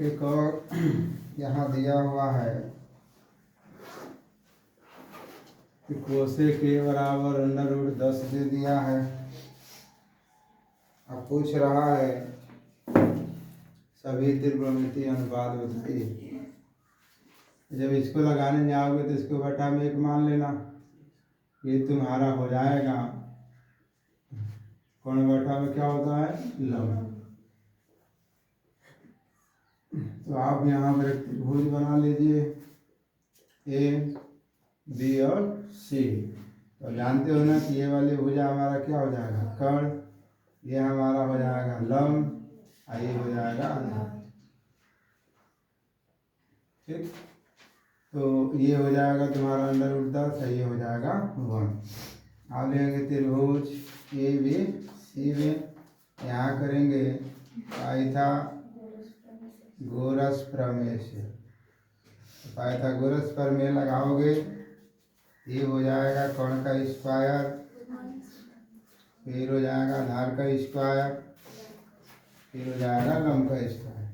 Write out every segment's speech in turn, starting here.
एक और यहाँ दिया हुआ है कि कोसे के बराबर अंडर रूट 10 दे दिया है। अब पूछ रहा है सभी त्रिकोणमितीय अनुपात बताइए। जब इसको लगाने जाओगे तो इसको बटा में 1 मान लेना, ये तुम्हारा हो जाएगा कोण बटा में क्या होता है, लंब। तो आप यहाँ पर एक त्रिभुज बना लीजिए ए बी और सी। तो जानते हो ना कि ये वाली भुजा हमारा क्या हो जाएगा, कर्ण, ये हमारा हो जाएगा लंब और ये हो जाएगा आधार। ठीक, तो ये हो जाएगा तुम्हारा अंडर रूट 10 और ये हो जाएगा 1। आप लेंगे त्रिभुज ए बी सी में, यहाँ करेंगे पाइथागोरस प्रमेय से। पाइथागोरस प्रमेय लगाओगे, ये हो जाएगा कोण का स्क्वायर, फिर हो जाएगा आधार का स्क्वायर, फिर हो जाएगा लंब का स्क्वायर।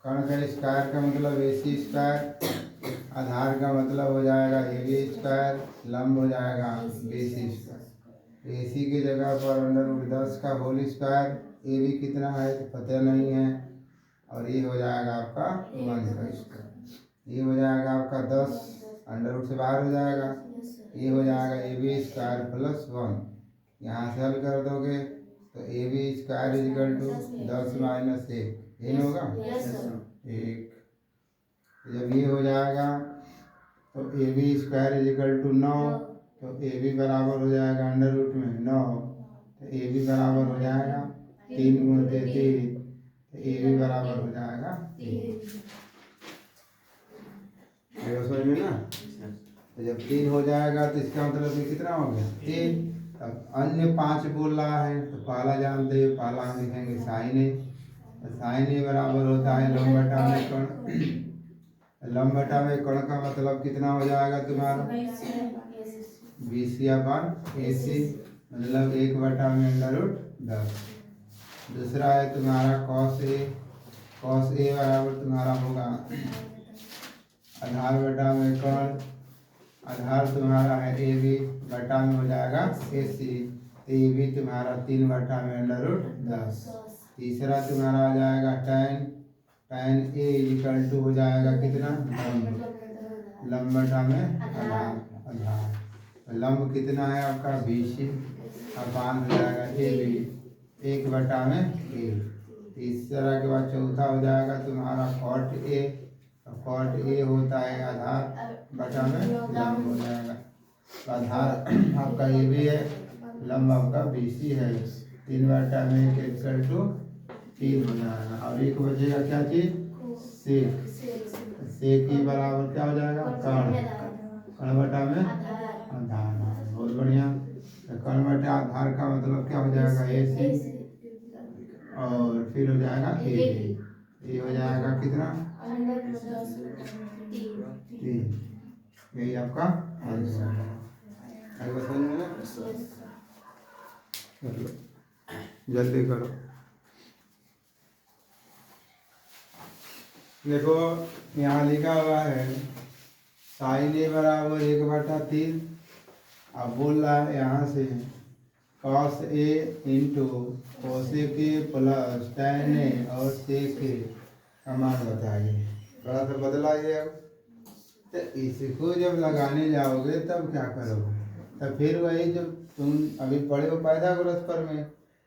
कोण का स्क्वायर का मतलब ए सी स्क्वायर, आधार का मतलब हो जाएगा ए बी स्क्वायर, लंब हो जाएगा बी सी स्क्वायर। ए सी की जगह पर अंडर रूट 10 का होल स्क्वायर, ए बी कितना है तो पता नहीं है, और ये हो जाएगा आपका 1 का स्क्वायर। ये हो जाएगा आपका 10 अंडर रूट से बाहर हो जाएगा, ये हो जाएगा ए बी स्क्वायर प्लस 1। यहाँ से हल कर दोगे तो A B square equal to 10 minus 1, ये होगा 1। जब ये हो जाएगा तो A B square equal to 9, तो ए बी बराबर हो जाएगा अंडर रूट में 9, तो ए बी बराबर हो जाएगा 3 गुणित 3, तो ए बी बराबर हो जाएगा 3। समझ में ना। तो जब 3 हो जाएगा तो इसका मतलब ये कितना हो गया 3। अब अन्य 5 बोल रहा है तो पहला जानते हैं, पहला हम लिखेंगे साइन ए। तो साइन ए बराबर होता है लंब बटा में कोण। लंब बटा में कोण का मतलब कितना हो जाएगा तुम्हारा BC अपन AC, मतलब 1 बटा में अंडर रूट 10। दूसरा है तुम्हारा कॉस ए। कॉस ए बराबर तुम्हारा होगा आधार बटा में कोण, आधार तुम्हारा है ए बी, बटा में हो जाएगा AC, ए बी तुम्हारा 3 बटा में अंडर रूट 10। तीसरा तुम्हारा आ जाएगा tan, tan A equal to हो जाएगा कितना लंब, लंब बटा में आधार, आधार लंब कितना है आपका BC, अपान हो जाएगा ए बी 1 बटा में ए। तीसरा के बाद चौथा हो जाएगा तुम्हारा कॉट ए। कॉट ए होता है आधार बटा में लंब हो जाएगा। तो आधार आपका ए बी है, लंब आपका BC है, 3 बटा में इक्वल टू 3 हो जाएगा। और एक बचेगा क्या चीज, सेक। सेक के बराबर क्या हो जाएगा कर्ण, कर्ण बटा में आधार। बहुत बढ़िया। तो कर्ण बटा आधार का मतलब क्या हो जाएगा AC, और फिर हो जाएगा ए बी, ये हो जाएगा कितना 3। यही आपका आंसर है। आगे समझ में ना, जल्दी करो। देखो यहाँ लिखा हुआ है साइन ए बराबर 1 बटा 3। अब बोल रहा है यहाँ से cos A into cosec A plus tan A और सेक ए का मान बताइए। थोड़ा सा बदला ये। अब तो इसको जब लगाने जाओगे तब क्या करोगे, तब फिर वही जब तुम अभी पढ़े हो पाइथागोरस प्रमेय,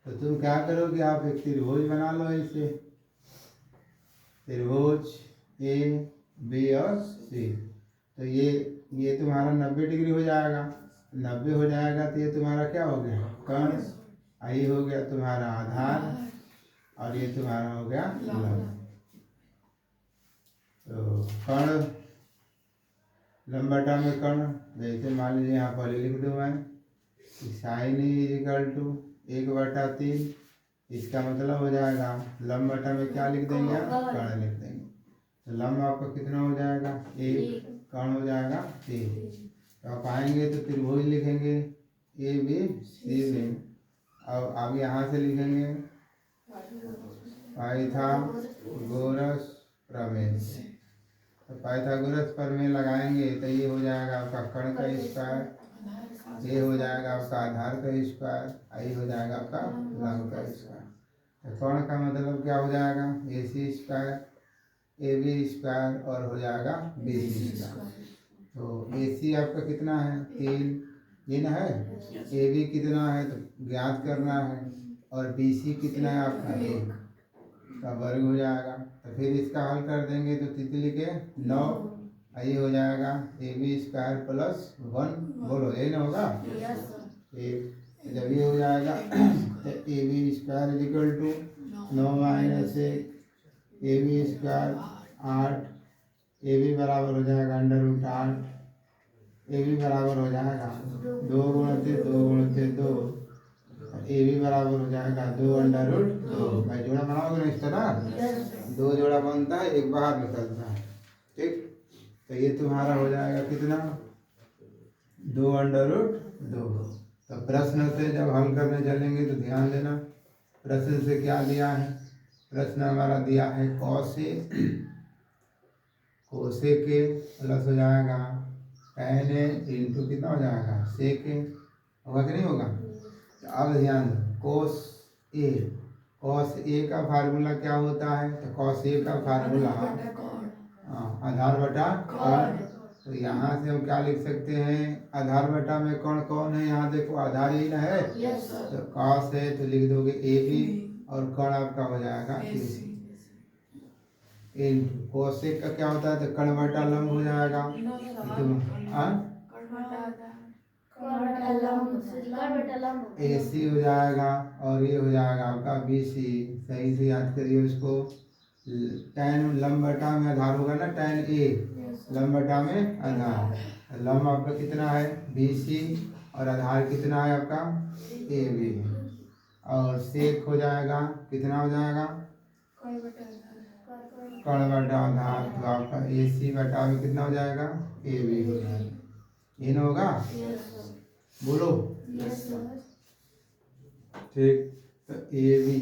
तो तुम क्या करोगे, आप एक त्रिभुज बना लो इसे, त्रिभुज ए बी और सी। तो ये तुम्हारा 90 डिग्री हो जाएगा, 90 हो जाएगा तो ये तुम्हारा क्या हो गया कर्ण, ये हो गया तुम्हारा आधार, और ये तुम्हारा हो गया लंब। तो कर्ण लंब बटा में कर्ण, जैसे मान लीजिए यहाँ पर लिख दूँ मैं साइन इक्वल टू 1 बटा 3। इसका मतलब हो जाएगा लंब बटा में क्या लिख देंगे आप, कर्ण लिख देंगे। तो लंब आपका कितना हो जाएगा 1, कर्ण हो जाएगा 3। तो आप आएंगे तो त्रिभुज लिखेंगे ए बी सी में, और अब यहाँ से लिखेंगे पाइथागोरस प्रमेय से। तो पाइथागोरस प्रमेय लगाएंगे तो ये हो जाएगा आपका कर्ण का स्क्वायर, ये हो जाएगा आपका आधार का स्क्वायर, ये हो जाएगा आपका लंब का स्क्वायर। तो कर्ण का मतलब क्या हो जाएगा, ए सी स्क्वायर, ए बी स्क्वायर और हो जाएगा बी सी स्क्वायर। तो ए सी आपका कितना है 3, ये ना है, ए बी कितना है तो ज्ञात करना है, और बी सी कितना है आपका 1 का वर्ग हो जाएगा। तो फिर इसका हल कर देंगे तो तितली के 9, ये हो जाएगा ए बी स्क्वायर प्लस 1, बोलो यही ना होगा। एक जब ये हो जाएगा तो A B square equal to 9 minus 1, A B square 8, A B बराबर हो जाएगा √8, ए बी बराबर हो जाएगा 2 गुणित 2 गुणित 2, ए बी बराबर हो जाएगा 2√2। भाई जोड़ा बनाओगे ना इस तरह, 2 जोड़ा बनता है, एक बाहर निकलता है, ठीक। तो ये तुम्हारा हो जाएगा कितना 2√2। तो प्रश्न से जब हल करने चलेंगे तो ध्यान देना, प्रश्न से क्या दिया है, प्रश्न हमारा दिया है कोसे के प्लस हो जाएगा tan a इंटू कितना हो जाएगा सेक ए, होगा कि नहीं होगा। तो अब ध्यान दो, कॉस ए का फार्मूला क्या होता है, तो कॉस ए का फार्मूला आधार बटा कौन। तो यहाँ से हम क्या लिख सकते हैं, आधार बटा में कौन कौन है, यहाँ देखो आधार ही ना है, तो कॉस है तो लिख दोगे ए बी और कर्ण आपका हो जाएगा ए सी। कोसेक का क्या होता है, तो कर्ण बटा लंब हो जाएगा, ए सी हो जाएगा, और ये हो जाएगा आपका बी सी। सही से याद करिए उसको, tan लंब बटा में आधार होगा ना, tan ए लंब बटा में आधार, लंब आपका कितना है बी सी और आधार कितना है आपका ए बी, और सेक हो जाएगा कितना हो जाएगा कर्ण बटा आधार, तो आपका ए सी बटा में कितना हो जाएगा ए बी हो जाएगा, ये ना होगा, बोलो ठीक। तो ए बी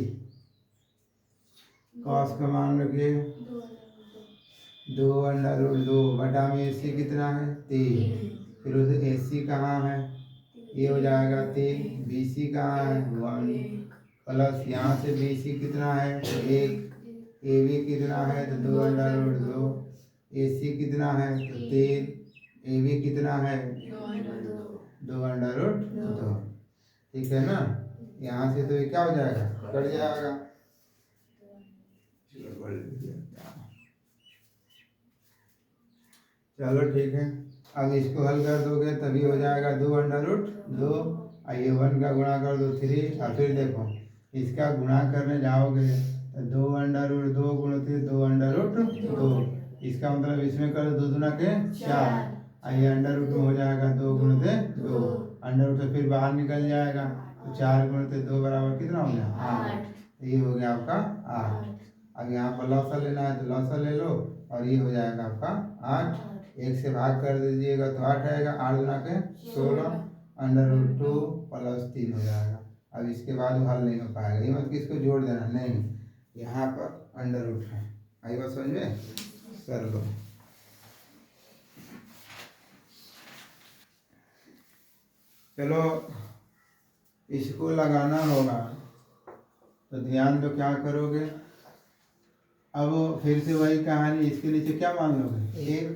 कॉस का मान रखिए 2√2 बटा में ए सी कितना है 3, फिर उसे ए सी कहाँ है, ये हो जाएगा 3, बी सी कहाँ है 1, प्लस यहाँ से बी सी कितना है 1, ए बी कितना है तो 2√2, ए सी कितना है तो 3, ए बी कितना है 2√2, ठीक है ना। यहाँ से तो ये क्या हो जाएगा कट जाएगा, चलो ठीक है। अब इसको हल कर दोगे तभी हो जाएगा 2√2, ये 1 का गुणा कर दो 3, और फिर देखो इसका गुणा करने जाओगे तो 2√2 गुणित 2√2, इसका मतलब इसमें कर 2 दूना के 4, ये √2 हो जाएगा 2 गुणित 2, √2 फिर बाहर निकल जाएगा, तो 4 गुणित 2 बराबर कितना हो गया 8, ये हो गया आपका 8। अब यहाँ पर लौसा लेना है तो लौसा ले लो, और ये हो जाएगा आपका 8, 1 से भाग कर दीजिएगा तो 8 आएगा, 8 गुना के 16, √2 प्लस 3 हो जाएगा। अब इसके बाद हल नहीं हो पाएगा, ये मत किसको जोड़ देना, नहीं यहाँ पर √ है, आई बात समझ में, कर लो। चलो इसको लगाना होगा तो ध्यान दो क्या करोगे, अब फिर से वही कहानी, इसके नीचे क्या मान लोगे 1,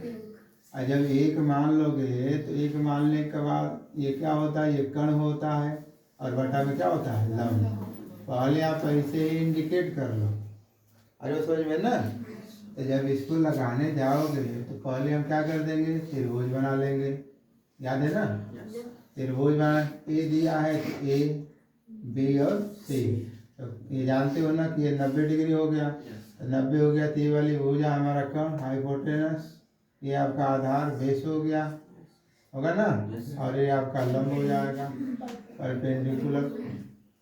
और जब 1 मान लोगे तो 1 मानने के बाद ये क्या होता है, ये कर्ण होता है, और बटा में क्या होता है लंब। पहले आप ऐसे ही इंडिकेट कर लो, अरे समझ में ना। तो जब इसको लगाने जाओगे तो पहले हम क्या कर देंगे, त्रिभुज बना लेंगे, याद है ना, त्रिभुज बना, ए दिया है तो ए बी और सी, तो ये जानते हो ना कि ये 90 डिग्री हो गया, तो 90 हो गया, तो ये वाली भुजा हमारा कर्ण हाइपोटेनस, ये आपका आधार बेस हो गया, होगा ना, और ये आपका लंब हो जाएगा परपेंडिकुलर,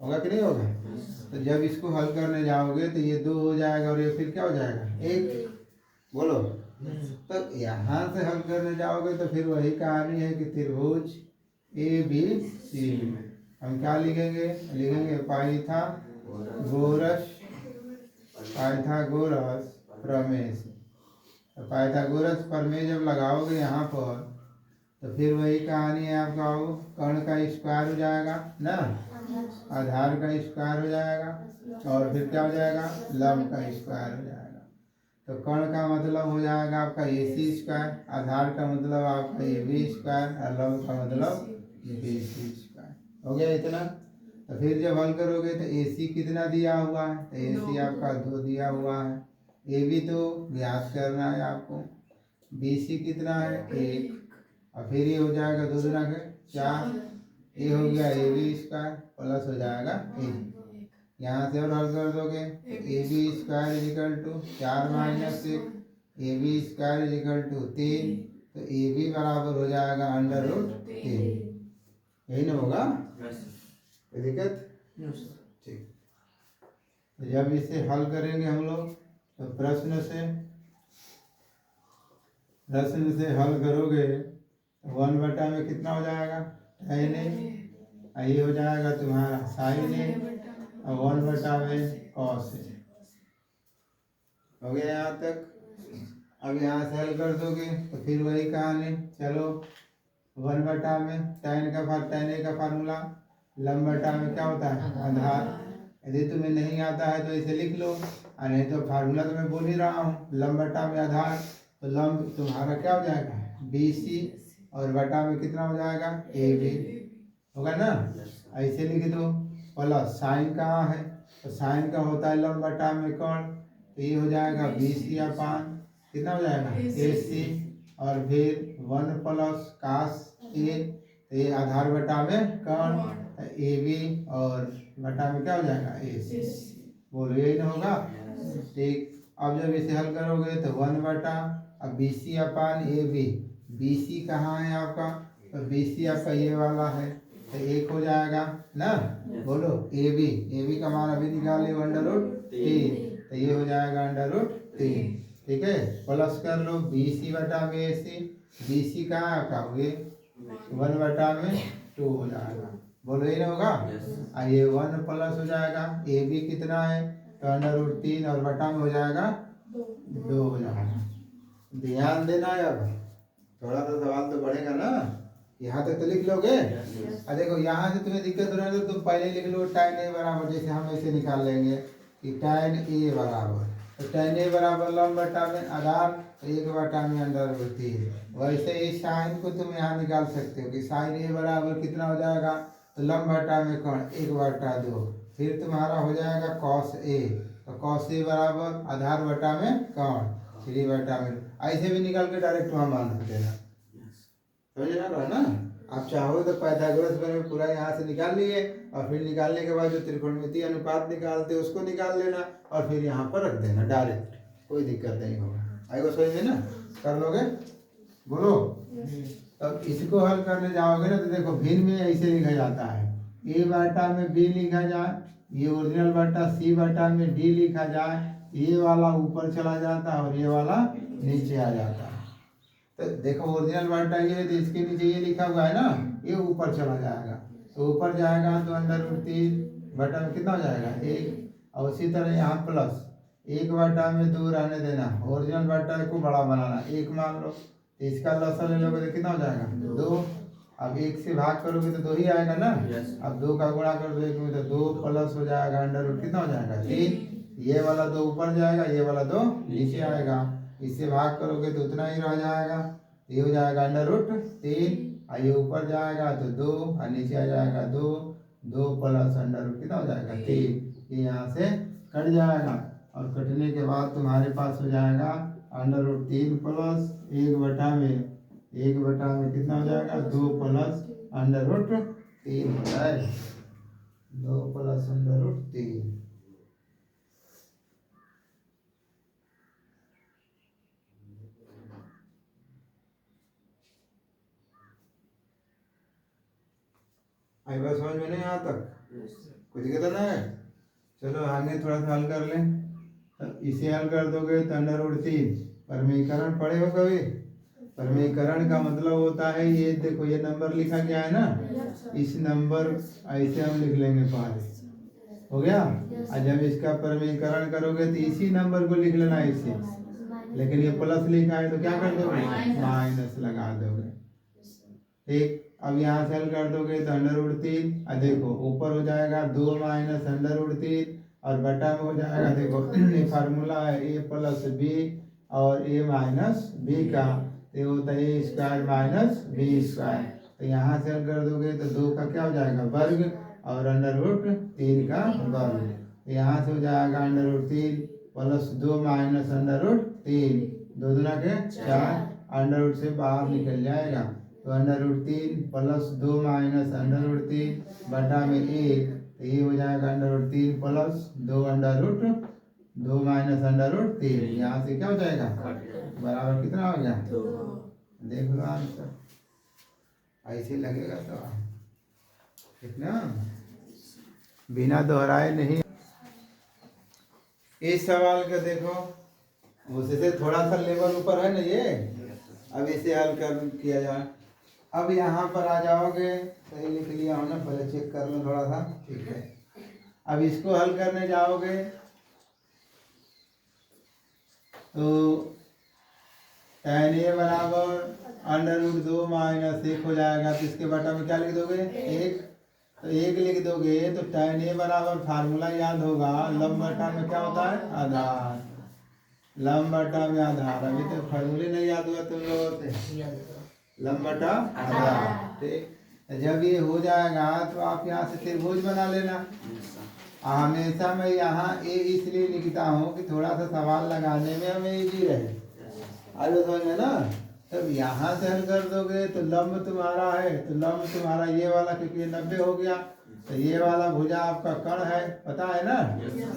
होगा कि नहीं होगा। तो जब इसको हल करने जाओगे तो ये 2 हो जाएगा, और ये फिर क्या हो जाएगा 1, बोलो। तो यहाँ से हल करने जाओगे तो फिर वही कहानी है कि त्रिभुज ए बी सी में हम क्या लिखेंगे, पाइथागोरस प्रमेय से, तो पाइथागोरस प्रमेय जब लगाओगे यहाँ पर तो फिर वही कहानी है आपका, वो कर्ण का स्क्वायर हो जाएगा ना, आधार का स्क्वायर हो जाएगा और फिर क्या हो जाएगा, लंब का स्क्वायर हो जाएगा। तो कर्ण का मतलब हो जाएगा आपका AC स्क्वायर, आधार का मतलब आपका AB स्क्वायर और लंब का मतलब BC स्क्वायर। हो गया इतना। तो फिर जब हल करोगे तो AC कितना दिया हुआ है, तो AC आपका 2 दिया हुआ है, AB तो ज्ञात करना है आपको, BC कितना है 1, और फिर ये हो जाएगा 2 गुना के 4, ये हो गया AB स्क्वायर प्लस हो जाएगा 1। यहाँ से और हल कर दोगे AB square equal to 4 minus 1, AB square equal to 3, तो AB बराबर हो जाएगा अंडर रूट 3। यही ना होगा, कोई दिक्कत? ठीक। तो जब इसे हल करेंगे हम लोग तो प्रश्न से हल करोगे 1 बटा में कितना हो जाएगा, tan A, ये हो जाएगा तुम्हारा sin A और 1 बटा में cos A। हो गया यहाँ तक। अब यहाँ से हल कर दोगे तो फिर वही कहानी, चलो 1 बटा में tan A का फार्मूला, लंब बटा में क्या होता है, आधार। यदि तुम्हें नहीं आता है तो इसे लिख लो, और नहीं तो फार्मूला तो मैं बोल ही रहा हूँ, लंब बटा में आधार, तो लंब तुम्हारा क्या हो जाएगा BC और बटा में कितना हो जाएगा AB, होगा ना। ऐसे लिख दो। प्लस साइन कहाँ है, तो साइन का होता है लंब बटा में कर्ण, तो ये हो जाएगा BC अपान कितना हो जाएगा AC, और फिर 1 प्लस कास A, तो ये आधार बटा में कर्ण, AB और बटा में क्या हो जाएगा AC। बोलो यही ना होगा, ठीक। अब जब इसे हल करोगे तो 1 बटा, अब BC अपान AB, BC कहाँ है आपका, तो BC आपका ये वाला है, तो 1 हो जाएगा ना। बोलो AB का मान अभी निकाले अंडर रूट 3, तो ये हो जाएगा अंडर रूट 3, ठीक है। प्लस कर लो BC बटा में AC, BC कहाँ है आपका, ये 1 बटा में 2 हो जाएगा। बोलो ये ना होगा, और ये 1 प्लस हो जाएगा AB कितना है, तो अंडर रूट 3 और बटा में हो जाएगा 2 हो जाएगा। ध्यान देना है, अब थोड़ा सा सवाल तो बढ़ेगा ना, यहाँ तक तो लिख लोगे। देखो यहाँ से तुम्हें दिक्कत हो रहा है तो तुम पहले लिख लो tan A बराबर, जैसे हम ऐसे निकाल लेंगे कि tan A बराबर, तो tan A बराबर लंब बटा में आधार, 1 बटा में अंडर रूट 3। वैसे ही साइन को तुम यहाँ निकाल सकते हो कि sin A बराबर कितना हो जाएगा, तो लंब बटा में कर्ण 1 बटा 2, फिर तुम्हारा हो जाएगा cos A, तो cos A बराबर आधार बटा में कर्ण 3 बटा में, ऐसे भी निकाल के डायरेक्ट वहाँ मान देना, समझ रहा है ना। आप चाहो तो पाइथागोरस प्रमेय पूरा यहाँ से निकाल लिए, और फिर निकालने के बाद जो त्रिकोणमितीय अनुपात निकालते हैं उसको निकाल लेना, और फिर यहाँ पर रख देना डायरेक्ट, कोई दिक्कत नहीं होगा। आएगा समझ में ना, कर लोगे, बोलो। तब इसको हल करने जाओगे ना तो देखो भिन्न में ऐसे लिखा जाता है, A बटा में B लिखा जाए, ये ओरिजिनल बटा C बटा में D लिखा जाए, ये वाला ऊपर चला जाता है और ये वाला नीचे आ जाता है। तो देखो ओरिजिनल बटा ये, तो इसके नीचे ये लिखा हुआ है ना, ये ऊपर चला जाएगा, तो ऊपर जाएगा तो अंडर रूट 3 बटा में कितना हो जाएगा 1, और उसी तरह यहाँ प्लस 1 बटा में 2 रहने देना, ओरिजिनल बटा को बड़ा बनाना 1 मान लो, तो इसका लसा ले लोगे तो कितना हो जाएगा 2, अब 1 से भाग करोगे तो 2 ही आएगा ना। अब 2 का गुणा कर दो 1 में, तो 2 प्लस हो जाएगा अंडर रूट कितना हो जाएगा 3, ये वाला 2 ऊपर जाएगा, ये वाला 2 नीचे आएगा, इससे भाग करोगे तो उतना ही रह जाएगा, ये हो जाएगा अंडर रूट 3, और ये ऊपर जाएगा तो 2 और नीचे आ जाएगा 2 प्लस अंडर रूट कितना हो जाएगा 3, ये यहाँ से कट जाएगा, और कटने के बाद तुम्हारे पास हो जाएगा अंडर रूट 3 प्लस 1 बटा में कितना हो जाएगा 2 प्लस अंडर रूट 3 हो जाएगा, 2 प्लस अंडर रूट 3। आई बात समझ में नहीं यहाँ तक, कुछ दिक्कत ना है। चलो आगे थोड़ा सा हल कर लें। तो इसे हल कर दोगे तो अंडर रूट 3, परमीकरण पढ़े हो कभी, परमीकरण का मतलब होता है ये देखो ये नंबर लिखा गया है ना, इस नंबर ऐसे हम लिख लेंगे पहले, हो गया। और जब इसका परमीकरण करोगे तो इसी नंबर को लिख लेना ऐसे, लेकिन ये प्लस लिखा है तो क्या कर दोगे, माइनस लगा दोगे। ठीक, अब यहाँ से हल कर दोगे तो अंडर रूट 3, और देखो ऊपर हो जाएगा 2 माइनस अंडर रूट 3 और बटा में हो जाएगा, देखो ये फार्मूला है ए प्लस बी और ए माइनस बी का, तो होता है ए स्क्वायर माइनस बी स्क्वायर। तो यहाँ से हल कर दोगे तो 2 का क्या हो जाएगा वर्ग और अंडर रूट 3 का वर्ग। तो यहाँ से हो जाएगा under root 3 plus 2 minus under root 3, 2 दूना के 4, अंडर रूट से बाहर निकल जाएगा तो under root 3 plus 2 minus under root 3 बटा में 1, तो ये हो जाएगा under root 3 plus 2 under root 2 minus under root 3। यहाँ से क्या हो जाएगा बराबर कितना हो गया, देख लो आंसर, ऐसे लगेगा तो कितना बिना दोहराए नहीं। इस सवाल का देखो उससे थोड़ा सा लेवल ऊपर है ना ये, अब इसे हल कर किया जाए। अब यहाँ पर आ जाओगे, सही लिख लिया हो ना, पहले चेक कर लो थोड़ा सा, ठीक है। अब इसको हल करने जाओगे तो tan a बराबर अंडर रूट 2 माइनस 1 हो जाएगा, तो इसके बटा में क्या लिख दोगे 1, तो 1 लिख दोगे तो tan a बराबर फार्मूला याद होगा, लंब बटा में क्या होता है आधार, लंब बटा में आधार। अभी तो फार्मूले नहीं याद हुआ तुम लोगों से, लंब बटा आधार। ठीक, जब ये हो जाएगा तो आप यहाँ से त्रिभुज बना लेना। हमेशा मैं यहाँ ए इसलिए लिखता हूँ कि थोड़ा सा सवाल लगाने में हमें इजी रहे, आज समझ में ना। तब यहाँ से हल कर दोगे तो लंब तुम्हारा है, तो लंब तुम्हारा ये वाला, क्योंकि ये 90 हो गया, तो ये वाला भुजा आपका कर्ण है, पता है ना,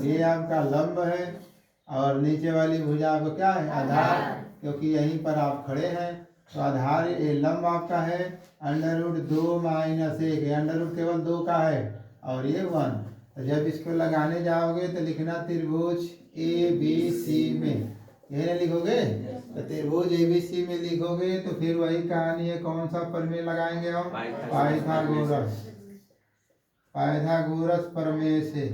ये आपका लंब है, और नीचे वाली भुजा आपका क्या है आधार, क्योंकि यहीं पर आप खड़े हैं। तो आधार ये लंब आपका है under root 2 minus 1, under root केवल 2 का है और ये 1। तो जब इसको लगाने जाओगे तो लिखना त्रिभुज ए बी सी में, यही ना लिखोगे, तो त्रिभुज ए बी सी में लिखोगे तो फिर वही कहानी है, कौन सा प्रमेय लगाएंगे हम, पाइथागोरस, पाइथागोरस प्रमेय से।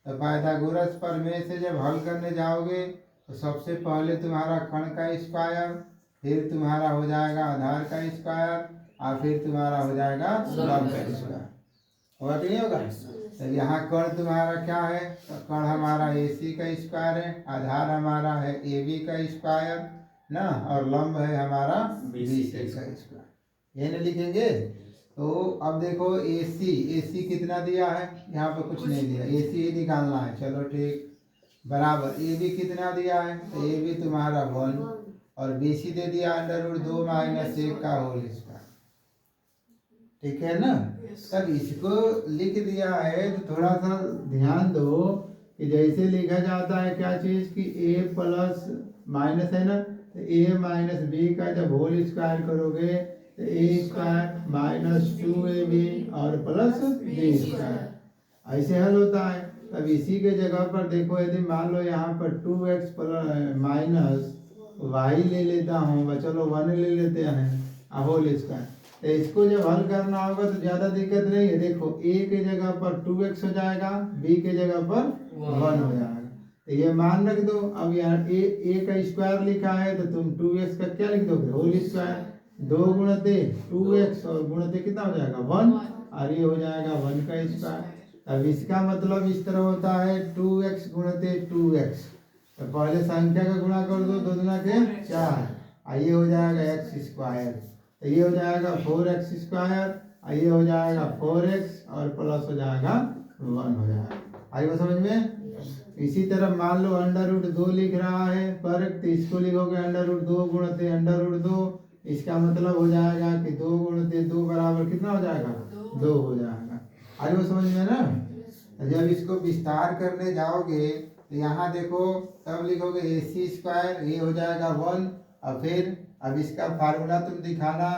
तो पाइथागोरस प्रमेय से जब हल करने जाओगे तो सबसे पहले तुम्हारा कर्ण का स्क्वायर, फिर तुम्हारा हो जाएगा आधार का स्क्वायर, और फिर तुम्हारा हो जाएगा लंब का स्क्वायर, होगा कि नहीं होगा। तो यहाँ कर्ण तुम्हारा क्या है, तो कर्ण हमारा ए सी का स्क्वायर है, आधार हमारा है ए बी का स्क्वायर ना, और लंब है हमारा बी सी का स्क्वायर, ये ना लिखेंगे। तो अब देखो ए सी कितना दिया है, यहाँ पे कुछ नहीं दिया, ए सी ही निकालना है, चलो ठीक, बराबर ए बी कितना दिया है, तो ए बी तुम्हारा 1 और बी सी दे दिया अंडर रूट 2 माइनस 1 का होल स्क्वायर, ठीक है ना। तब इसको लिख दिया है तो थोड़ा सा ध्यान दो कि जैसे लिखा जाता है क्या चीज की ए प्लस माइनस है ना, तो ए माइनस बी का जब होल स्क्वायर करोगे तो ए स्क्वायर माइनस 2ab और प्लस बी स्क्वायर, ऐसे हल होता है। तब इसी के जगह पर देखो, यदि मान लो यहाँ पर 2x प्लस माइनस वाई ले लेता हूँ, चलो 1 ले लेते हैं होल स्क्वायर, तो इसको जब हल करना होगा तो ज़्यादा दिक्कत नहीं है। देखो a के जगह पर 2x हो जाएगा, b के जगह पर 1 हो जाएगा, तो ये मान रख दो। अब यहाँ a का स्क्वायर लिखा है तो तुम 2x का क्या लिख दोगे होल स्क्वायर, 2 गुणते 2x और गुणते कितना हो जाएगा 1, और ये हो जाएगा 1 का स्क्वायर। अब इसका मतलब इस तरह होता है 2x गुणते 2x, तो पहले संख्या का गुणा कर दो, 2 दूना के 4, आइए हो जाएगा x स्क्वायर, तो ये हो जाएगा 4x स्क्वायर, आइए हो जाएगा 4x और प्लस हो जाएगा 1 हो जाएगा, आई वो समझ में। इसी तरह मान लो अंडर रूट 2 लिख रहा है पर, तो इसको लिखोगे अंडर रूट 2 गुणते अंडर रूट 2, इसका मतलब हो जाएगा कि 2 गुणते 2 बराबर कितना हो जाएगा 2 हो जाएगा, आई वो समझ में ना। जब इसको विस्तार करने जाओगे तो यहाँ देखो तब लिखोगे ए सी स्क्वायर, ये हो जाएगा 1, और फिर अब इसका फार्मूला तुम दिखाना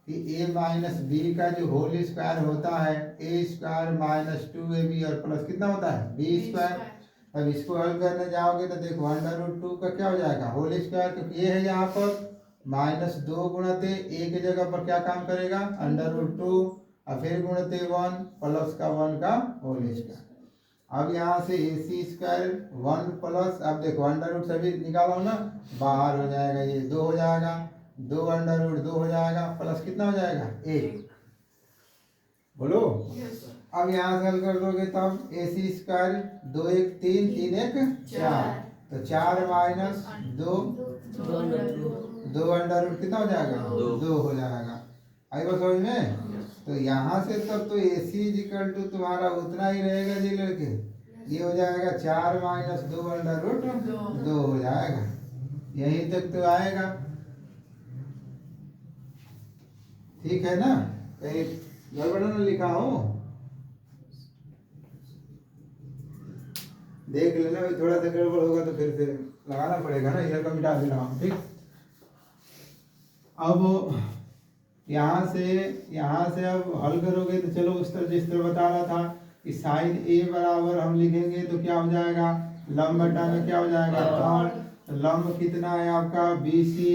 कि a माइनस बी का जो होल स्क्वायर होता है a स्क्वायर माइनस 2ab और प्लस कितना होता है b स्क्वायर। अब इसको हल करने जाओगे तो देखो अंडर रूट 2 का क्या हो जाएगा होल स्क्वायर, क्योंकि ये है यहाँ पर माइनस 2 गुणते a के जगह पर क्या काम करेगा अंडर रूट 2, और फिर गुणते 1 प्लस का 1 का होल स्क्वायर। अब यहाँ से AC स्क्वायर 1 प्लस, अब देखो अंडर रूट सभी निकालो ना, बाहर हो जाएगा, ये 2 हो जाएगा, 2 अंडर रूट 2 हो जाएगा, प्लस कितना हो जाएगा 1, बोलो। अब यहाँ से हल कर दोगे तब AC स्क्वायर 2 1 3 3 1 4, तो 4 माइनस 2 2 अंडर रूट कितना हो जाएगा 2 हो जाएगा। आई बस समझ में। तो यहाँ से तब तो AC इक्वल टू तुम्हारा उतना ही रहेगा जी लड़के, ये हो जाएगा 4 माइनस 2 अंडर रूट 2 हो जाएगा, यहीं तक तो आएगा, ठीक है ना, कहीं गड़बड़ न लिखा हो, देख लेना, थोड़ा सा गड़बड़ होगा तो फिर से लगाना पड़ेगा ना, इधर का मिटा दे रहा हूँ, ठीक। अब यहाँ से अब हल करोगे तो चलो उस तरह जिस तरह बता रहा था कि साइन A बराबर हम लिखेंगे तो क्या हो जाएगा, लंब बटा में क्या हो जाएगा कोण, लंब कितना है आपका BC,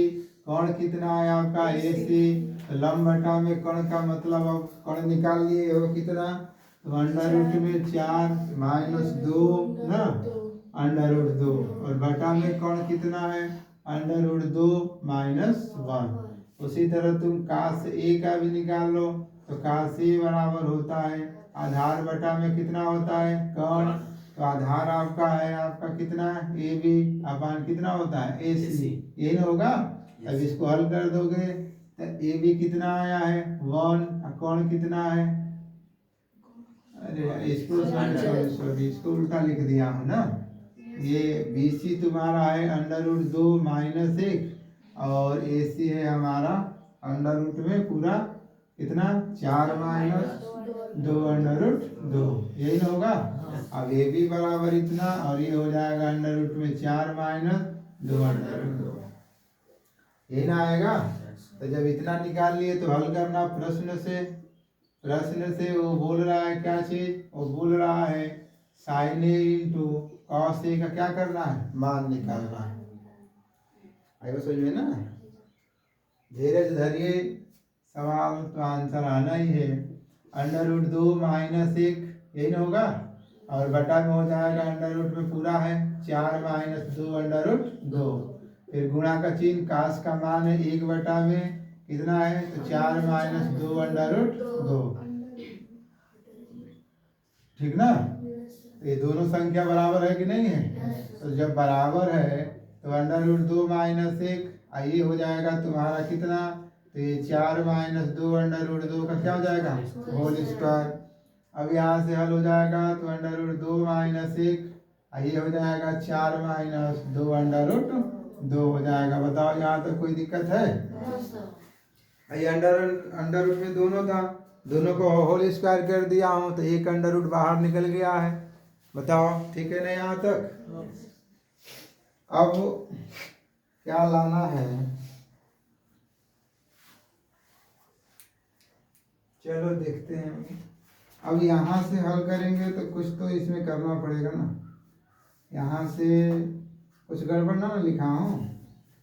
कोण कितना है आपका AC, लंब बटा में कोण का मतलब अब कोण निकाल लिए हो कितना, तो अंडर रूट में 4 माइनस 2 ना, अंडर रूट 2, और बटा में कोण कितना है अंडर रूट 2 माइनस 1। उसी तरह तुम काश A का भी निकाल लो, तो काश A बराबर होता है आधार बटा में कितना होता है कोण, तो आधार आपका है आपका कितना AB अपान कितना होता है AC, ये ना होगा। अब इसको हल कर दोगे तो AB कितना आया है 1, कोण कितना है, अरे इसको सॉरी इसको उल्टा लिख दिया हूँ ना, ये BC तुम्हारा है अंडर रूट 2 माइनस 1, और AC है हमारा अंडर रूट में पूरा कितना 4 माइनस 2 अंडर रूट 2, यही ना होगा। अब AB बराबर इतना, और ये हो जाएगा अंडर रूट में 4 माइनस 2 अंडर रूट 2, यही ना आएगा। तो जब इतना निकाल लिए तो हल करना प्रश्न से वो बोल रहा है क्या चीज, वो बोल रहा है sine A into cos A का क्या करना है मान निकालना है, आएगा समझ में ना, धीरज धरिए, सवाल तो आंसर आना ही है। अंडर रूट 2 माइनस 1 यही ना होगा, और बटा में हो जाएगा अंडर रूट में पूरा है 4 माइनस 2 अंडर रूट 2, फिर गुणा का चिन्ह, काश का मान है 1 बटा में कितना है तो 4 माइनस 2 अंडर रूट 2, ठीक ना। तो ये दोनों संख्या बराबर है कि नहीं है, तो जब बराबर है तो अंडर रूट 2 माइनस 1, ये हो जाएगा तुम्हारा कितना, तो ये 4 माइनस 2 अंडर रूट 2 का क्या हो जाएगा होल स्क्वायर। अब यहाँ से हल हो जाएगा तो अंडर रूट 2 माइनस 1, ये हो जाएगा 4 माइनस 2 अंडर रूट 2 हो जाएगा। बताओ यहाँ तक कोई दिक्कत है, ये अंडर रूट में दोनों था, दोनों को होल स्क्वायर कर दिया हूँ तो एक अंडर रूट बाहर निकल गया है, बताओ ठीक है ना यहाँ तक। अब क्या लाना है, चलो देखते हैं। अब यहाँ से हल करेंगे तो कुछ तो इसमें करना पड़ेगा ना, यहाँ से कुछ गड़बड़ ना लिखा हूँ,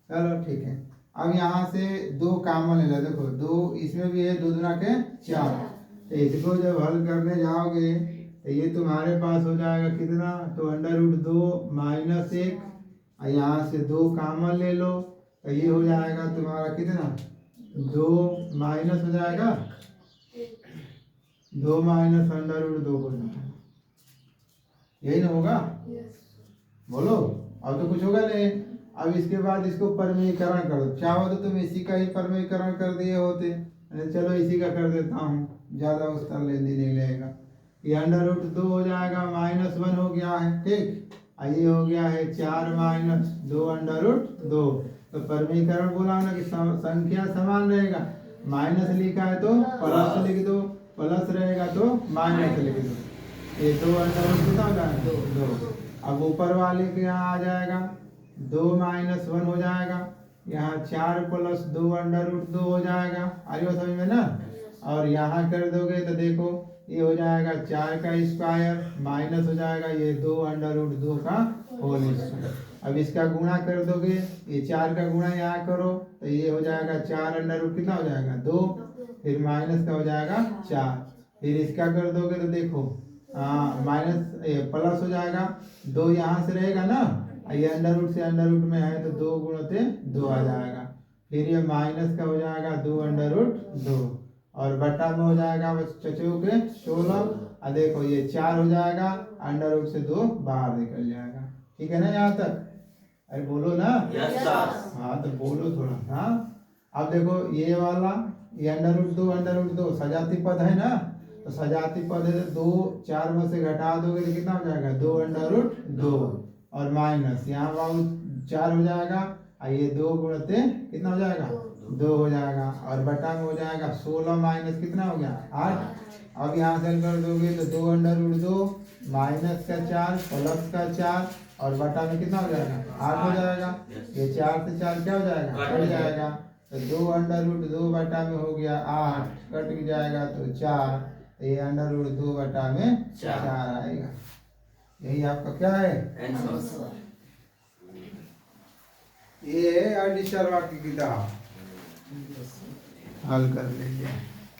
चलो ठीक है। अब यहाँ से 2 कॉमन ले लो, देखो 2 इसमें भी है, 2 दूना के 4, तो इसको जब हल करने जाओगे तो ये तुम्हारे पास हो जाएगा कितना, तो अंडर रूट 2 माइनस 1, यहाँ से 2 कॉमन ले लो तो ये हो जाएगा तुम्हारा कितना 2 माइनस हो जाएगा 2 माइनस अंडर रूट 2 हो जाएगा, यही ना होगा, बोलो। अब तो कुछ होगा नहीं। अब इसके बाद इसको परमीकरण करो, चाहो तो तुम इसी का ही परमीकरण कर दिए होते, चलो इसी का कर देता हूँ, ज़्यादा उसका लेंदी नहीं लेगा। ये अंडर रूट 2 हो जाएगा माइनस 1 हो गया है, ठीक, ये हो गया है 4 माइनस 2 अंडर रूट 2, तो परमीकरण बोला ना कि संख्या समान रहेगा, माइनस लिखा है तो प्लस लिख दो, प्लस रहेगा तो माइनस लिख दो, ये 2 अंडर रूट कितना हो जाएगा 2। अब ऊपर वाले के यहाँ आ जाएगा 2 माइनस 1 हो जाएगा, यहाँ 4 प्लस 2 अंडर रूट 2 हो जाएगा, आइए समझ में ना। और यहाँ कर दोगे तो देखो ये हो जाएगा 4 का स्क्वायर माइनस हो जाएगा ये 2 अंडर रूट 2 का होल स्क्वायर। अब इसका गुणा कर दोगे, ये 4 का गुणा यहाँ करो तो ये हो जाएगा 4 अंडर रूट कितना हो जाएगा 2, फिर माइनस का हो जाएगा 4, फिर इसका कर दोगे तो देखो माइनस प्लस हो जाएगा, 2 यहाँ से रहेगा ना, ये अंडर रूट से अंडर रूट में है तो 2 गुणते 2 आ जाएगा। फिर ये माइनस का हो जाएगा 2 अंडर रूट 2 और बटा में हो जाएगा चचो के 16 और देखो ये 4 हो जाएगा, अंडर रूट से 2 बाहर निकल जाएगा। ठीक है ना यहाँ तक? अरे बोलो ना। हाँ तो बोलो थोड़ा। हाँ अब देखो ये वाला ये अंडर रूट 2 सजाती पद है ना, तो सजाती पद है तो 2 4 में से घटा दोगे तो कितना हो जाएगा 2 अंडर रूट 2 और माइनस यहाँ बाबू 4 हो जाएगा और ये 2 गुणते कितना हो जाएगा 2 हो जाएगा और बटा में हो जाएगा 16 माइनस कितना हो गया 8। अब यहाँ से कर दोगे तो 2 अंडर रूट 2 माइनस का 4 प्लस का 4 और बटा में कितना हो जाएगा 8 हो जाएगा। ये 4 से 4 क्या हो जाएगा कट जाएगा, तो 2 अंडर रूट 2 बटा में हो गया 8 कट जाएगा तो 4, तो ये अंडर रूट 2 बटा में 4 आएगा। यही आपका क्या है ये है आर डी शर्मा की किताब, हल कर लीजिए।